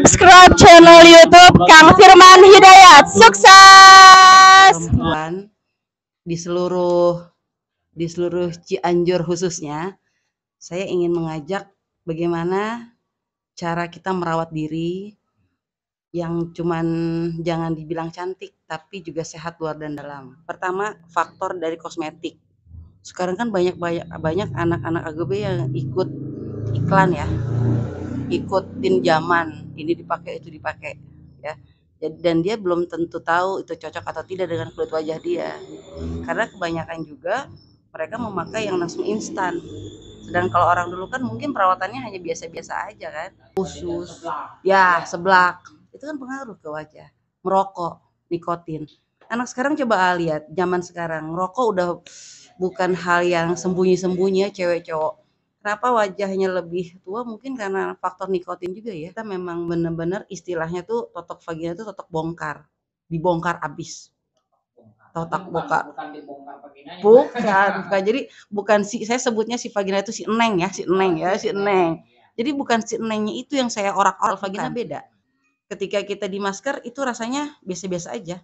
subscribe channel YouTube Kang Firman Hidayat. Sukses. Perempuan di seluruh Cianjur khususnya, saya ingin mengajak bagaimana cara kita merawat diri yang cuman jangan dibilang cantik tapi juga sehat luar dan dalam. Pertama, faktor dari kosmetik. Sekarang kan banyak anak-anak AGB yang ikut iklan ya, ikutin zaman, ini dipakai itu dipakai ya. Dan dia belum tentu tahu itu cocok atau tidak dengan kulit wajah dia, karena kebanyakan juga mereka memakai yang langsung instan. Sedang kalau orang dulu kan mungkin perawatannya hanya biasa-biasa aja kan, khusus ya, seblak, itu kan pengaruh ke wajah. Merokok, nikotin. Anak sekarang coba lihat, zaman sekarang rokok udah bukan hal yang sembunyi-sembunyi ya, cewek cowok. Kenapa wajahnya lebih tua? Mungkin karena faktor nikotin juga ya. Kita memang benar-benar istilahnya tuh totok vagina tuh totok bongkar, dibongkar abis. Totok bongkar. Bukan dibongkar vaginanya. Bukan. Jadi bukan saya sebutnya si vagina itu si eneng ya, si eneng. Jadi bukan si enengnya itu yang saya orak-orak, vagina beda. Ketika kita di masker itu rasanya biasa-biasa aja.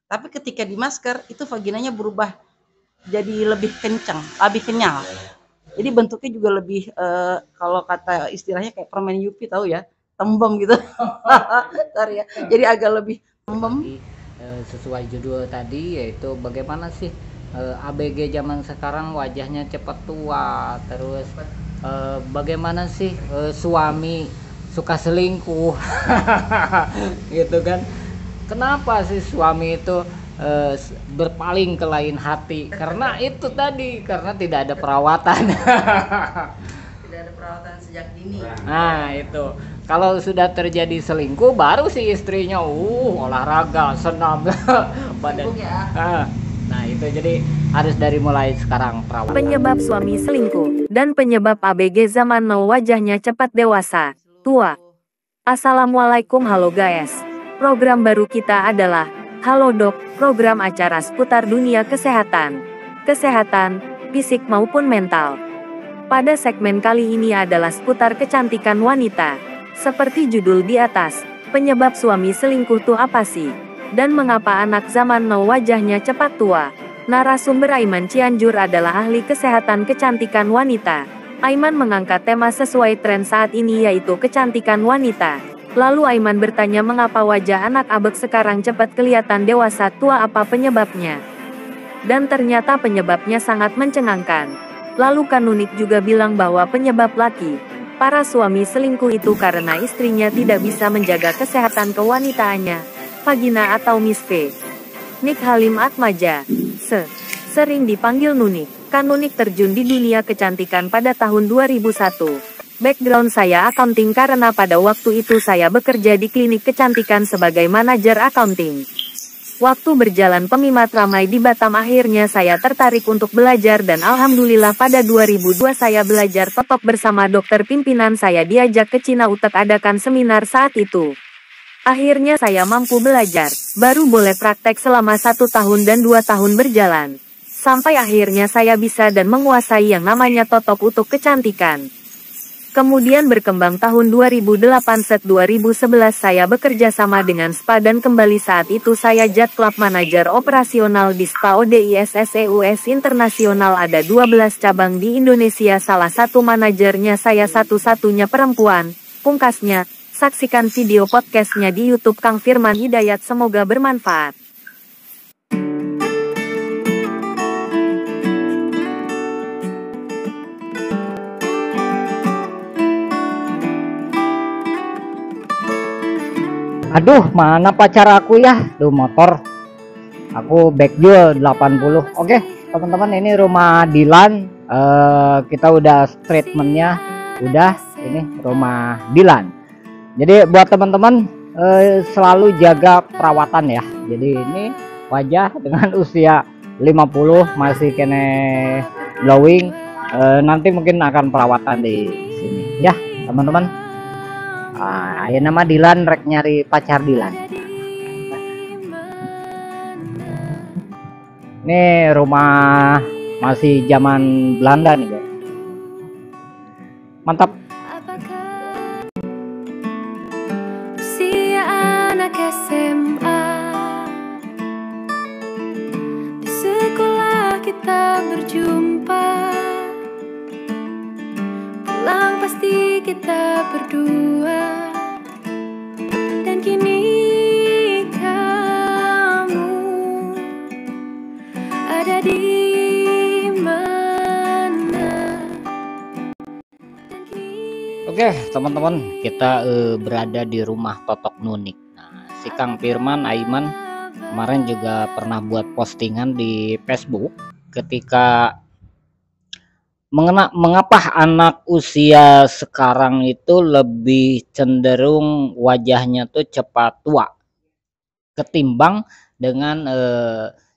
Tapi ketika di masker itu vaginanya berubah jadi lebih kencang, lebih kenyal. Jadi bentuknya juga lebih kalau kata istilahnya kayak permen Yupi, tahu ya, tembem gitu. Sorry ya. Jadi agak lebih tembem. Sesuai judul tadi, yaitu bagaimana sih ABG zaman sekarang wajahnya cepat tua, terus bagaimana sih suami suka selingkuh gitu kan. Kenapa sih suami itu berpaling ke lain hati? Karena itu tadi, karena tidak ada perawatan. Tidak ada perawatan sejak dini. Nah itu, kalau sudah terjadi selingkuh baru si istrinya olahraga, senam badan ya. Nah itu, jadi harus dari mulai sekarang perawatan. Penyebab suami selingkuh dan penyebab ABG zaman now wajahnya cepat dewasa, tua. Assalamualaikum, halo guys. Program baru kita adalah Halo Dok, program acara seputar dunia kesehatan, fisik maupun mental. Pada segmen kali ini adalah seputar kecantikan wanita. Seperti judul di atas, penyebab suami selingkuh tuh apa sih? Dan mengapa anak zaman now wajahnya cepat tua? Narasumber Aiman Cianjur adalah ahli kesehatan kecantikan wanita. Aiman mengangkat tema sesuai tren saat ini, yaitu kecantikan wanita. Lalu Aiman bertanya mengapa wajah anak abek sekarang cepat kelihatan dewasa tua, apa penyebabnya? Dan ternyata penyebabnya sangat mencengangkan. Lalu Kanunik juga bilang bahwa penyebab laki para suami selingkuh itu karena istrinya tidak bisa menjaga kesehatan kewanitaannya, vagina atau misve. Nik Halim Atmaja, sering dipanggil Nunik. Kanunik terjun di dunia kecantikan pada tahun 2001. Background saya accounting karena pada waktu itu saya bekerja di klinik kecantikan sebagai manajer accounting. Waktu berjalan peminat ramai di Batam, akhirnya saya tertarik untuk belajar dan alhamdulillah pada 2002 saya belajar top bersama dokter pimpinan saya, diajak ke Cina untuk adakan seminar saat itu. Akhirnya saya mampu belajar, baru boleh praktek selama 1 tahun dan 2 tahun berjalan. Sampai akhirnya saya bisa dan menguasai yang namanya totop untuk kecantikan. Kemudian berkembang tahun 2008-2011 saya bekerja sama dengan spa dan kembali saat itu saya Jet Club Manager operasional di Spa ODISSEUS Internasional, ada 12 cabang di Indonesia, salah satu manajernya saya, satu-satunya perempuan. Pungkasnya, saksikan video podcastnya di YouTube Kang Firman Hidayat, semoga bermanfaat. Aduh, mana pacar aku ya? Duh, motor. Aku backjul 80. Oke, teman-teman, ini rumah Dilan. Kita udah treatmentnya. Udah, ini rumah Dilan. Jadi buat teman-teman selalu jaga perawatan ya. Jadi ini wajah dengan usia 50 masih kene glowing. Nanti mungkin akan perawatan di sini ya, teman-teman. Ya nama Dilan, rek nyari pacar Dilan. Ini rumah masih zaman Belanda nih guys. Mantap. kita berdua, dan kini kamu ada di mana. Oke, teman-teman, kita berada di rumah Totok Nunik. Nah, si Kang Firman Aiman kemarin juga pernah buat postingan di Facebook ketika mengapa anak usia sekarang itu lebih cenderung wajahnya tuh cepat tua ketimbang dengan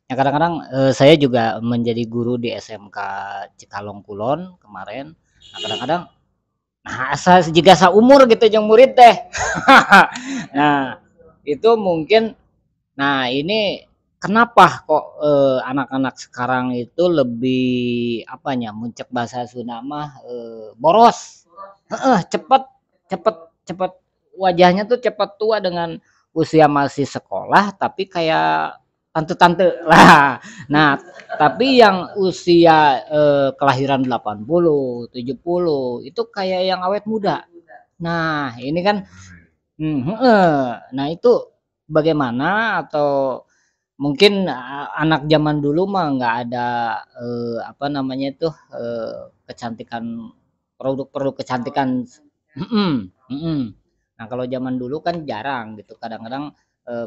yang kadang-kadang saya juga menjadi guru di SMK Cikalong Kulon kemarin. Nah, kadang-kadang asa jika saumur gitu yang murid teh. Nah, itu mungkin ini kenapa kok anak-anak sekarang itu lebih apanya muncul bahasa Sunda mah boros. Cepet cepet wajahnya tuh cepet tua dengan usia masih sekolah tapi kayak tante-tante lah. Nah, tapi yang usia kelahiran 80, 70 itu kayak yang awet muda. Nah, ini kan nah itu bagaimana atau mungkin anak zaman dulu mah nggak ada apa namanya itu kecantikan produk-produk kecantikan. Nah, kalau zaman dulu kan jarang gitu. Kadang-kadang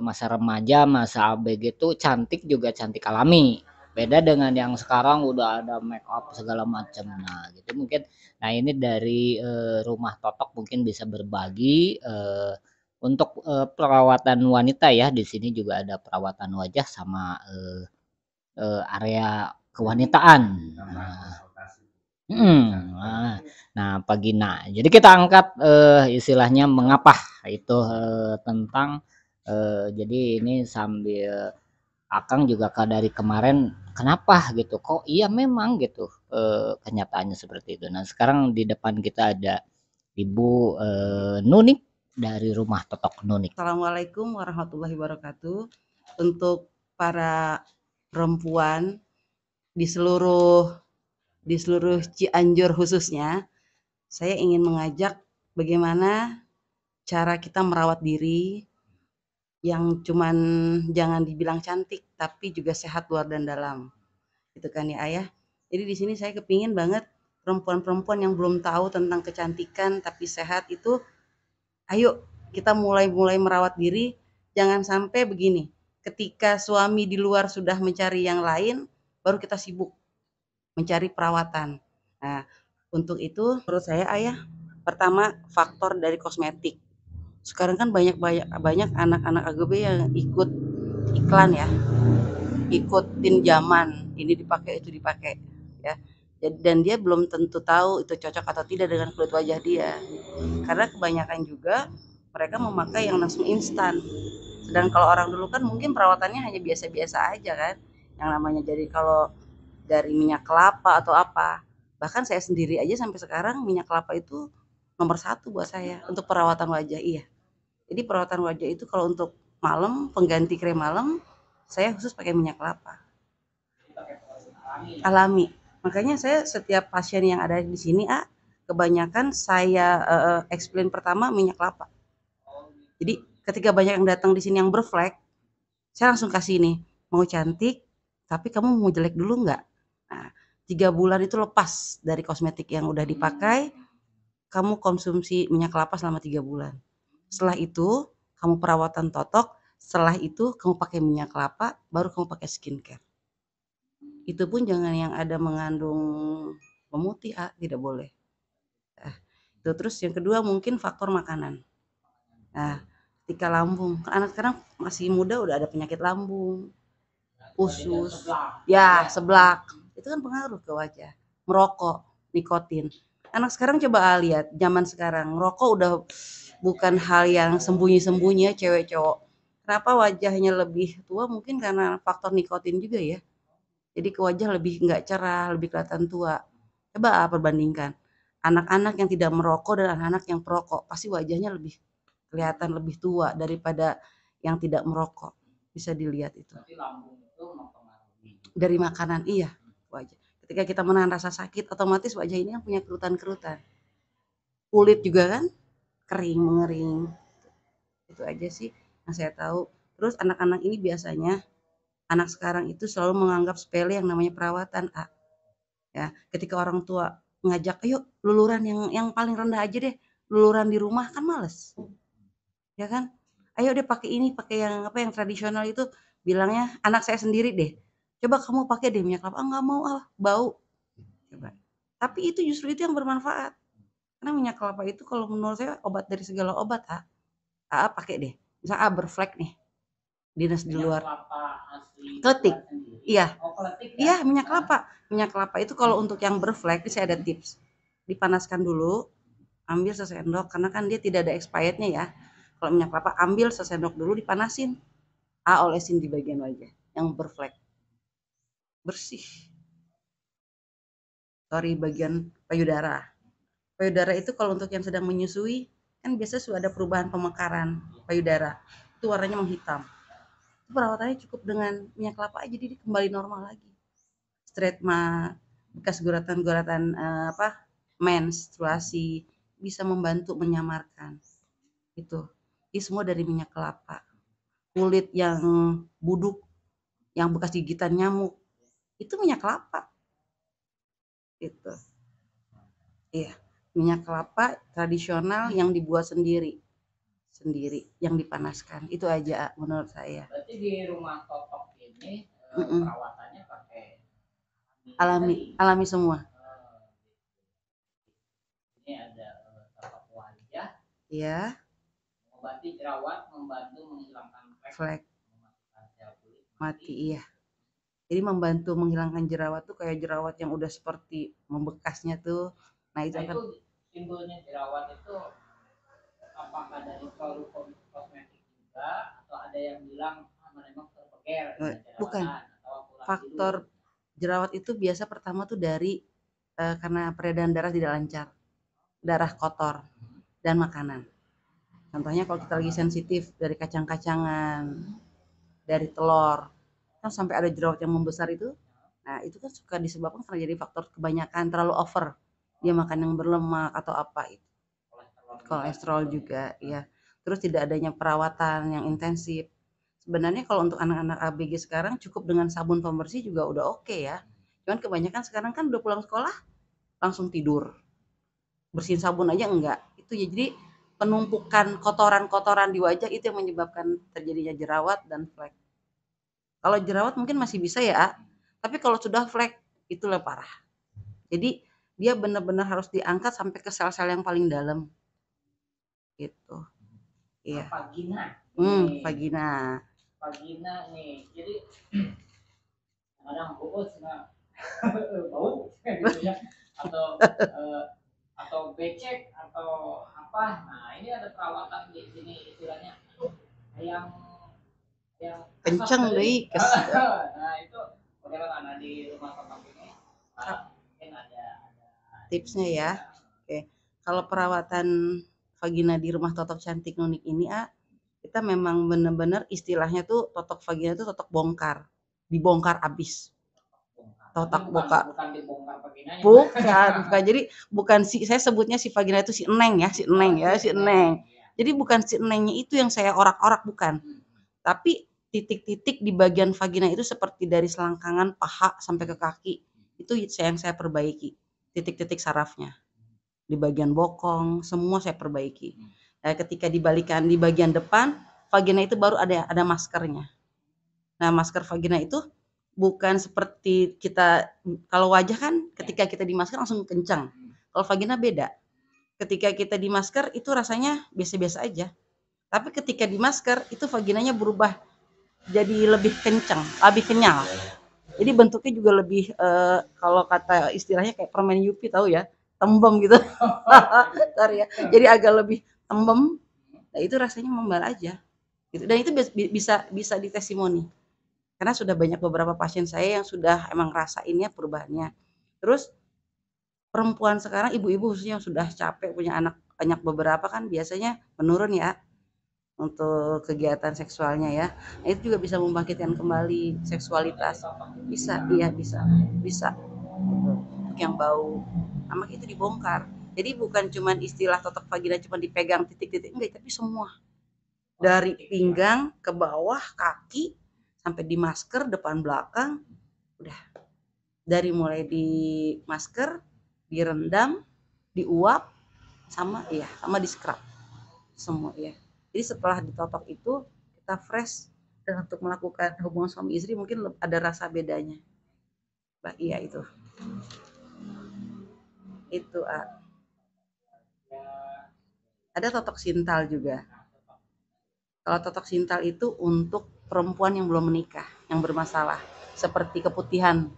masa remaja, masa ABG itu cantik juga cantik alami. Beda dengan yang sekarang udah ada make up segala macam. Nah, gitu mungkin. Nah, ini dari rumah Totok mungkin bisa berbagi untuk perawatan wanita ya. Di sini juga ada perawatan wajah sama area kewanitaan. Nah, Pak Gina. Jadi kita angkat istilahnya mengapa itu tentang jadi ini sambil Akang juga dari kemarin kenapa gitu kok iya memang gitu kenyataannya seperti itu. Nah, sekarang di depan kita ada Ibu Nunik dari rumah Totok Nunik. Assalamualaikum warahmatullahi wabarakatuh. Untuk para perempuan di seluruh Cianjur khususnya, saya ingin mengajak bagaimana cara kita merawat diri yang cuman jangan dibilang cantik tapi juga sehat luar dan dalam. Itu kan ya Ayah. Jadi di sini saya kepingin banget perempuan-perempuan yang belum tahu tentang kecantikan tapi sehat itu, ayo kita mulai merawat diri. Jangan sampai begini, ketika suami di luar sudah mencari yang lain, baru kita sibuk mencari perawatan. Nah, untuk itu menurut saya Ayah, pertama faktor dari kosmetik. Sekarang kan banyak anak-anak AGB yang ikut iklan ya, ikutin zaman, ini dipakai itu dipakai ya. Dan dia belum tentu tahu itu cocok atau tidak dengan kulit wajah dia. Karena kebanyakan juga mereka memakai yang langsung instan. Sedang kalau orang dulu kan mungkin perawatannya hanya biasa-biasa aja kan. Yang namanya jadi kalau dari minyak kelapa atau apa. Bahkan saya sendiri aja sampai sekarang minyak kelapa itu nomor 1 buat saya untuk perawatan wajah. Iya. Jadi perawatan wajah itu kalau untuk malam, pengganti krem malam, saya khusus pakai minyak kelapa. Alami. Makanya saya setiap pasien yang ada di sini, kebanyakan saya explain pertama minyak kelapa. Jadi ketika banyak yang datang di sini yang berflek, saya langsung kasih ini, mau cantik, tapi kamu mau jelek dulu nggak? Nah, 3 bulan itu lepas dari kosmetik yang udah dipakai, kamu konsumsi minyak kelapa selama 3 bulan. Setelah itu, kamu perawatan Totok, setelah itu kamu pakai minyak kelapa, baru kamu pakai skincare. Itu pun jangan yang ada mengandung pemutih, tidak boleh. Itu terus yang kedua mungkin faktor makanan. Nah, ketika lambung, anak sekarang masih muda udah ada penyakit lambung, usus, ya seblak, itu kan pengaruh ke wajah. Merokok, nikotin. Anak sekarang coba lihat, zaman sekarang rokok udah bukan hal yang sembunyi-sembunyi ya, cewek cowok. Kenapa wajahnya lebih tua? Mungkin karena faktor nikotin juga ya. Jadi ke wajah lebih nggak cerah, lebih kelihatan tua. Coba perbandingkan. Anak-anak yang tidak merokok dan anak-anak yang perokok, pasti wajahnya lebih kelihatan lebih tua daripada yang tidak merokok. Bisa dilihat itu. Dari makanan, iya, wajah. Ketika kita menahan rasa sakit, otomatis wajah ini kan punya kerutan-kerutan. kulit juga kan kering, mengering. Itu aja sih yang saya tahu. Terus anak-anak ini biasanya, anak sekarang itu selalu menganggap sepele yang namanya perawatan, ya. Ketika orang tua ngajak, "Ayo luluran yang paling rendah aja deh, luluran di rumah," kan males, ya kan? "Ayo deh pakai ini, pakai yang apa, yang tradisional itu," bilangnya anak saya sendiri deh, "Coba kamu pakai deh minyak kelapa," "Ah, nggak mau ah, bau." Coba. Tapi itu justru itu yang bermanfaat. Karena minyak kelapa itu kalau menurut saya obat dari segala obat, pakai deh. Misal berflek nih, dinas di luar. Kletik. Iya. Iya, minyak kelapa. Minyak kelapa itu kalau untuk yang berflek, saya ada tips. Dipanaskan dulu, ambil sesendok karena kan dia tidak ada expirednya ya. Kalau minyak kelapa ambil sesendok dulu, dipanasin. Olesin di bagian wajah yang berflek. Bersih. Sorry, bagian payudara. Payudara itu kalau untuk yang sedang menyusui, kan biasa sudah ada perubahan pemekaran payudara. Itu warnanya menghitam. Itu perawatannya cukup dengan minyak kelapa aja, jadi kembali normal lagi. Stretma, bekas guratan-guratan menstruasi, bisa membantu menyamarkan. Itu. Ini semua dari minyak kelapa. Kulit yang buduk, yang bekas gigitan nyamuk, itu minyak kelapa. Gitu. Iya, minyak kelapa tradisional yang dibuat sendiri, yang dipanaskan. Itu aja menurut saya. Berarti di rumah Totok ini perawatannya pakai alami semua. Ini ada totok wajah, ya, mengobati jerawat, membantu menghilangkan flek, mematikan sel kulit mati, iya. Jadi membantu menghilangkan jerawat tuh kayak jerawat yang udah seperti membekasnya tuh. Nah itu kan timbulnya jerawat itu apakah dari produk kosmetik juga atau ada yang bilang memang terpeger bukan. Faktor jerawat itu biasa pertama tuh dari karena peredaran darah tidak lancar, darah kotor dan makanan. Contohnya kalau kita lagi sensitif dari kacang-kacangan, dari telur, kan sampai ada jerawat yang membesar itu. Nah itu kan suka disebabkan karena jadi faktor kebanyakan, terlalu over dia makan yang berlemak atau apa itu, kolesterol juga ya. Terus tidak adanya perawatan yang intensif. Sebenarnya kalau untuk anak-anak ABG sekarang cukup dengan sabun pembersih juga udah oke ya. Cuman kebanyakan sekarang kan udah pulang sekolah langsung tidur, bersihin sabun aja enggak. Itu ya, jadi penumpukan kotoran-kotoran di wajah itu yang menyebabkan terjadinya jerawat dan flek. Kalau jerawat mungkin masih bisa ya, tapi kalau sudah flek itu lebih parah. Jadi dia benar-benar harus diangkat sampai ke sel-sel yang paling dalam. Gitu. Iya. Vagina. Vagina. Vagina nih. Jadi kadang bau gitu ya. Atau becek atau apa. Nah, ini ada perawatan di sini istilahnya yang kenceng deh. Nah, itu bagaimana di rumah Totok ini? Mungkin ada tipsnya ya. Oke. Kalau perawatan vagina di rumah Totok Cantik Nunik ini, kita memang benar-benar istilahnya tuh totok vagina itu totok bongkar, dibongkar abis. Totok bongkar. Bukan dibongkar vaginanya. Bukan. Jadi bukan saya sebutnya si vagina itu si Eneng ya, si Eneng. Jadi bukan si Enengnya itu yang saya orak-orak, bukan. Tapi titik-titik di bagian vagina itu seperti dari selangkangan paha sampai ke kaki, itu yang saya perbaiki. Titik-titik sarafnya. Di bagian bokong, semua saya perbaiki. Nah, ketika dibalikan di bagian depan, vagina itu baru ada maskernya. Nah, masker vagina itu bukan seperti kita, kalau wajah kan ketika kita di masker langsung kencang. Kalau vagina beda. Ketika kita di masker itu rasanya biasa-biasa aja. Tapi ketika di masker itu vaginanya berubah jadi lebih kencang, lebih kenyal. Jadi bentuknya juga lebih kalau kata istilahnya kayak permen Yupi, tahu ya, tembem gitu. Sorry ya. Jadi agak lebih tembem. Nah, itu rasanya membal aja. Gitu. Dan itu bisa ditestimoni. Karena sudah banyak beberapa pasien saya yang sudah emang rasainnya perubahannya. Terus perempuan sekarang, ibu-ibu khususnya yang sudah capek punya anak banyak beberapa kan biasanya menurun ya untuk kegiatan seksualnya ya. Nah, itu juga bisa membangkitkan kembali seksualitas. Bisa. Gitu. Untuk yang bau, amak itu dibongkar. Jadi bukan cuman istilah totok vagina cuma dipegang titik-titik, enggak, tapi semua. Dari pinggang ke bawah, kaki, sampai di masker, depan belakang, udah. Dari mulai di masker, direndam, diuap, sama di scrub. Semua ya. Jadi setelah ditotok itu, kita fresh, dan untuk melakukan hubungan suami istri mungkin ada rasa bedanya. Iya itu. Itu ada totok sintal juga. Kalau totok sintal itu untuk perempuan yang belum menikah, yang bermasalah, seperti keputihan.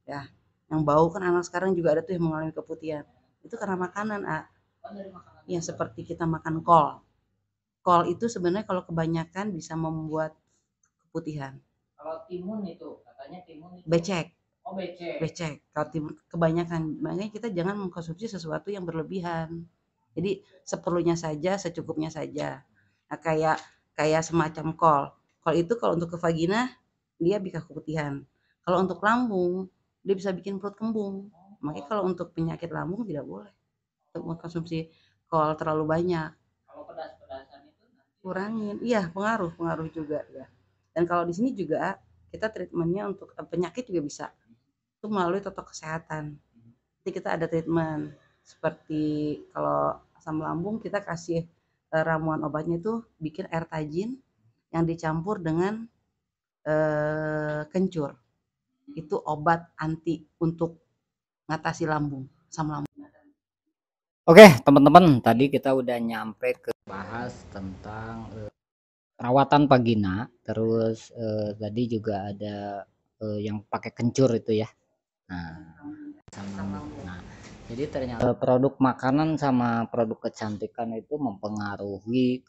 Ya, yang bau kan anak sekarang juga ada tuh yang mengalami keputihan. Itu karena makanan, ya seperti kita makan kol. Kol itu sebenarnya kalau kebanyakan bisa membuat keputihan. Kalau timun itu katanya timun itu becek. Oh, becek. Becek. Kalau timun kebanyakan, makanya kita jangan mengkonsumsi sesuatu yang berlebihan. Jadi seperlunya saja, secukupnya saja. Nah, kayak semacam kol. Kol itu kalau untuk ke vagina dia bisa keputihan. Kalau untuk lambung dia bisa bikin perut kembung. Makanya kalau untuk penyakit lambung tidak boleh untuk mengkonsumsi kol terlalu banyak. Kalau pedas-pedasan itu kurangin. Iya, pengaruh juga ya. Dan kalau di sini juga kita treatmentnya untuk penyakit juga bisa. Itu melalui totok kesehatan. Jadi kita ada treatment seperti kalau asam lambung kita kasih ramuan obatnya itu bikin air tajin yang dicampur dengan kencur. Itu obat anti untuk ngatasi lambung, asam lambung. Oke, teman-teman, tadi kita udah nyampe ke bahas tentang perawatan vagina, terus tadi juga ada yang pakai kencur itu ya. Nah, jadi ternyata produk makanan sama produk kecantikan itu mempengaruhi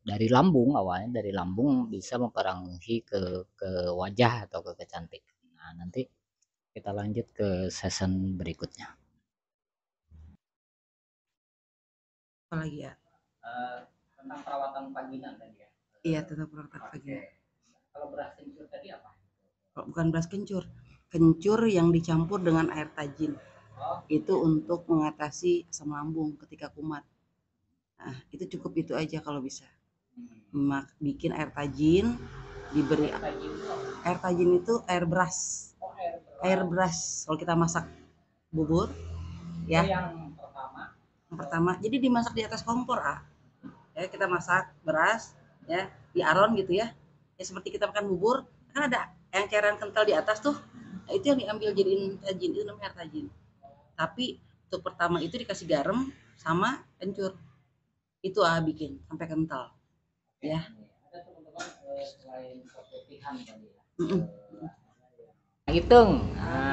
dari lambung, awalnya dari lambung bisa mempengaruhi ke wajah atau ke kecantikan. Nah, nanti kita lanjut ke season berikutnya. Apa lagi ya? Tentang perawatan vagina tadi ya. Iya, tentang perawatan vagina. Kalau beras kencur tadi apa? Kalau bukan beras kencur, kencur yang dicampur dengan air tajin. Itu untuk mengatasi asam lambung ketika kumat. Nah, itu cukup itu aja kalau bisa. Bikin air tajin, diberi air tajin itu air beras. Air beras kalau kita masak bubur ya. Yang pertama jadi dimasak di atas kompor ya, kita masak beras ya di aron gitu ya, seperti kita makan bubur kan ada yang cairan kental di atas tuh. Nah, itu yang diambil jadiin tajin, itu namanya air tajin. Tapi untuk pertama itu dikasih garam sama kencur, itu bikin sampai kental ya. Ada teman-teman selain keputihan tadi ya. Iteng,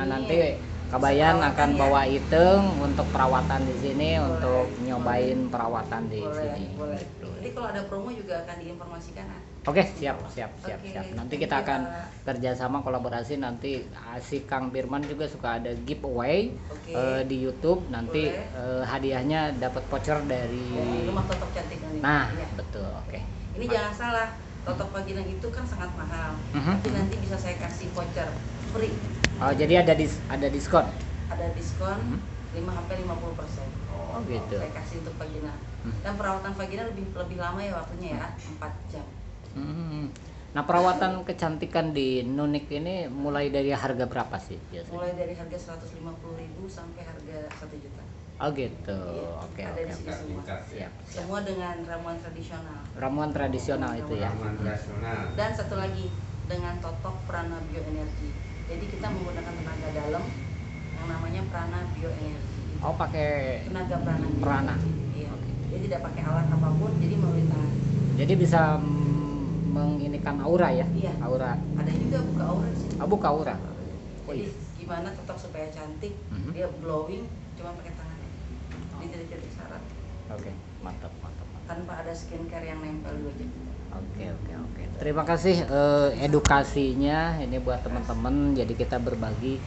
nanti Kabayan akan bawa Iteng untuk perawatan di sini, untuk nyobain perawatan di sini. Boleh. Jadi kalau ada promo juga akan diinformasikan. Oke, siap. Nanti kita akan kerjasama kolaborasi. Nanti si Kang Firman juga suka ada giveaway di YouTube. Nanti hadiahnya dapat voucher dari Rumah Totok Cantik ini. Nah, ya. betul. Oke. Ini jangan salah, totok vagina itu kan sangat mahal. Tapi nanti bisa saya kasih voucher free. Oh, jadi ada diskon. Ada diskon 5-50%. Oh, gitu. Saya kasih untuk vagina. Dan perawatan vagina lebih lama ya waktunya ya, 4 jam. Nah, perawatan kecantikan di Nunik ini mulai dari harga berapa sih biasanya? Mulai dari harga 150.000 sampai harga 1 juta. Oh gitu. Iya, Oke. ada di sini semua. Siap. Semua dengan ramuan tradisional. Ramuan tradisional itu ya. Dan satu lagi dengan totok prana bioenergi. Jadi kita menggunakan tenaga dalam yang namanya prana bioenergi. Oh, pakai tenaga prana. Prana. Iya. Jadi tidak pakai alat apapun, jadi melalui tangan. Jadi bisa menginikan aura ya? Iya. Aura. Ada juga buka aura di sini. Oh, buka aura. Jadi gimana totok supaya cantik, dia glowing cuma pakai tangan. Di titik-titik syarat. Oke, mantap. Tanpa ada skincare yang nempel di wajah. Oke. Terima kasih edukasinya ini buat teman-teman. Jadi kita berbagi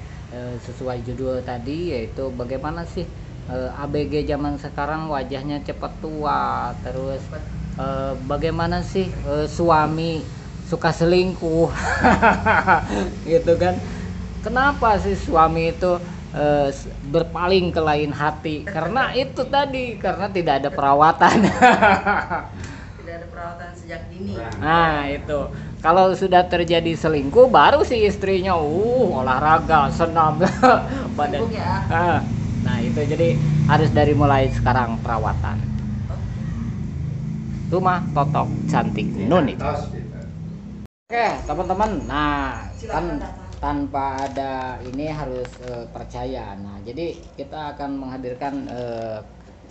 sesuai judul tadi, yaitu bagaimana sih ABG zaman sekarang wajahnya cepat tua, terus bagaimana sih suami suka selingkuh gitu kan. Kenapa sih suami itu berpaling ke lain hati karena itu tadi, karena tidak ada perawatan. Tidak ada perawatan sejak dini. Nah itu, kalau sudah terjadi selingkuh baru si istrinya olahraga, senam. Badan. Sibuk ya. Nah itu, jadi harus dari mulai sekarang perawatan. Rumah Totok Cantik Nunit. Oke teman-teman, nah kan tanpa ada ini harus percaya. Nah jadi kita akan menghadirkan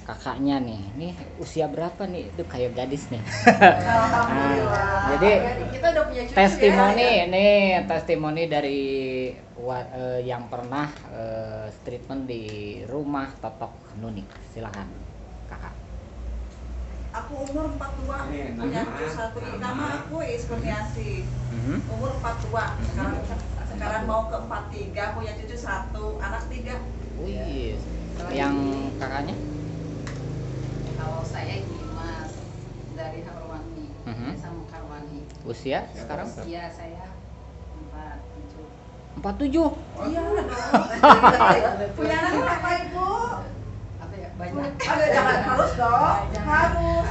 kakaknya nih. Ini usia berapa nih? Itu kayak gadis nih. Nah, jadi Kita udah punya cucu testimoni ya. nih, testimoni dari yang pernah treatment di rumah Totok Nunik. Silakan kakak. Aku umur 42, punya cucu satu. Nama aku Iskurniasi. Umur 42. Sekarang mau ke 43, punya cucu satu, anak 3. Wih, yang kakaknya? Kalau saya Dimas dari Harwani, sama Harwani. Usia sekarang? Usia saya 47. 47. Iya dong. Punya anak berapa Ibu? Apa ya? Banyak. Ada, jangan harus dong. Harus.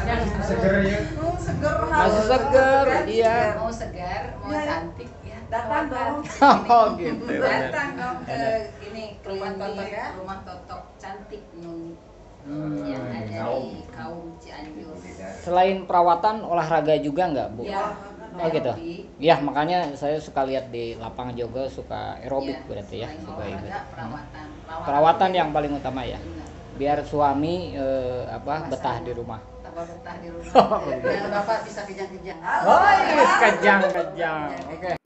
Seger ya. Seger harus. Masih seger, iya. Mau segar, mau Ya. cantik ya. Datang dong. Oh gitu. Datang dong ke ini ke rumah Klinik, Totok ya. rumah Totok Cantik Nunit Hmm. yang ada di kaum Cianjur. Selain perawatan, olahraga juga nggak Bu? Ya. Oh gitu. Ya makanya saya suka lihat di lapangan juga, suka aerobik Iya, berarti ya, selain suka olahraga, ikut. perawatan. Perawatan yang paling utama ya. Benar. Biar suami betah di rumah. Tambah betah di rumah. Oh, gitu. Dan Bapak bisa kejang-kejang. Oh, kejang. Oke.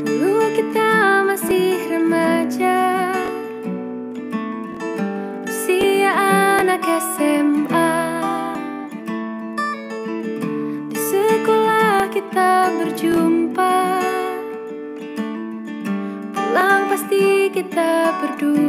Dulu kita masih remaja, usia anak SMA. Di sekolah kita berjumpa, pulang pasti kita berdua.